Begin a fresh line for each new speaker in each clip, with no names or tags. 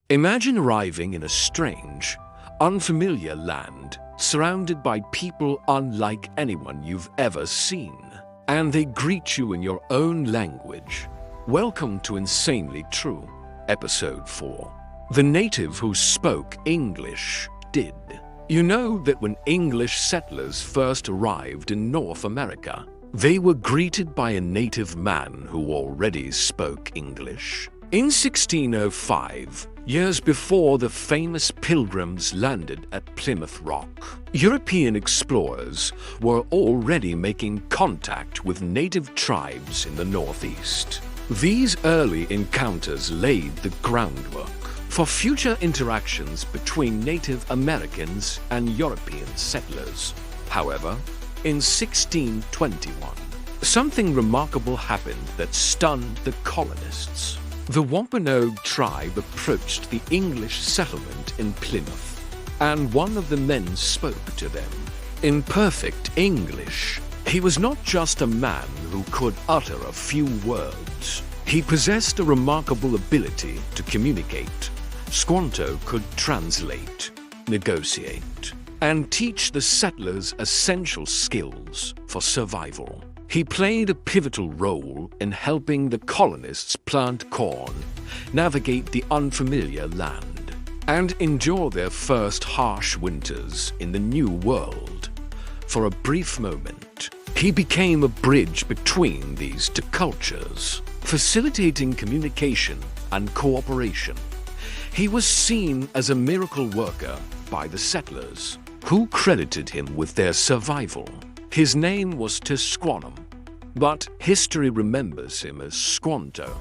Imagine arriving in a strange, unfamiliar land, surrounded by people unlike anyone you've ever seen. And they greet you in your own language. Welcome to Insanely True, Episode 4. The native who spoke English did. You know that when English settlers first arrived in North America, they were greeted by a native man who already spoke English. In 1605, years before the famous Pilgrims landed at Plymouth Rock, European explorers were already making contact with native tribes in the Northeast. These early encounters laid the groundwork for future interactions between Native Americans and European settlers. However, in 1621, something remarkable happened that stunned the colonists. The Wampanoag tribe approached the English settlement in Plymouth, and one of the men spoke to them. In perfect English, he was not just a man who could utter a few words. He possessed a remarkable ability to communicate. Squanto could translate, negotiate, and teach the settlers essential skills for survival. He played a pivotal role in helping the colonists plant corn, navigate the unfamiliar land, and endure their first harsh winters in the New World. For a brief moment, he became a bridge between these two cultures, facilitating communication and cooperation. He was seen as a miracle worker by the settlers, who credited him with their survival. His name was Tisquantum, but history remembers him as Squanto.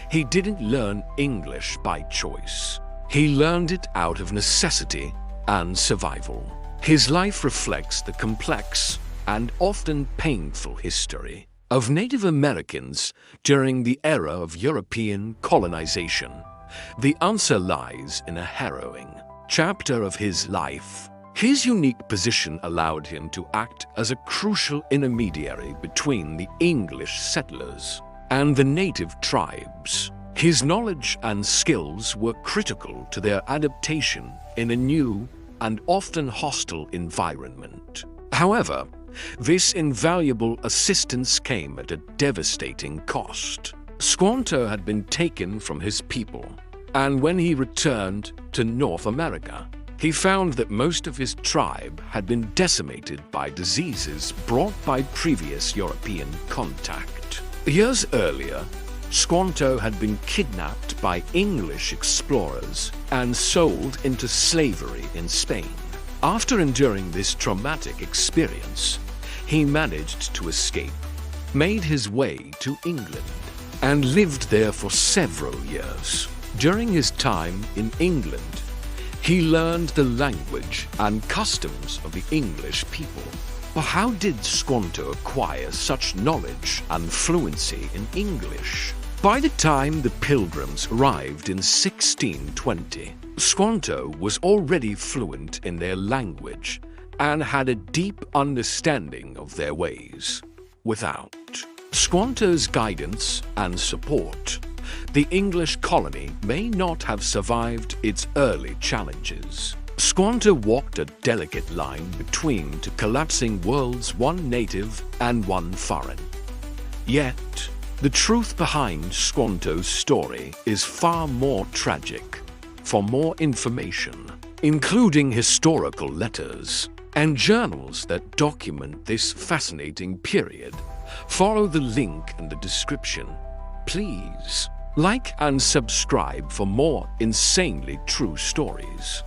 He didn't learn English by choice. He learned it out of necessity and survival. His life reflects the complex and often painful history of Native Americans during the era of European colonization. The answer lies in a harrowing chapter of his life. His unique position allowed him to act as a crucial intermediary between the English settlers and the native tribes. His knowledge and skills were critical to their adaptation in a new and often hostile environment. However, this invaluable assistance came at a devastating cost. Squanto had been taken from his people, and when he returned to North America, he found that most of his tribe had been decimated by diseases brought by previous European contact. Years earlier, Squanto had been kidnapped by English explorers and sold into slavery in Spain. After enduring this traumatic experience, he managed to escape, made his way to England, and lived there for several years. During his time in England, he learned the language and customs of the English people. But how did Squanto acquire such knowledge and fluency in English? By the time the Pilgrims arrived in 1620, Squanto was already fluent in their language and had a deep understanding of their ways. Without Squanto's guidance and support, the English colony may not have survived its early challenges. Squanto walked a delicate line between two collapsing worlds, one native and one foreign. Yet, the truth behind Squanto's story is far more tragic. For more information, including historical letters and journals that document this fascinating period, follow the link in the description. Please like and subscribe for more insanely true stories.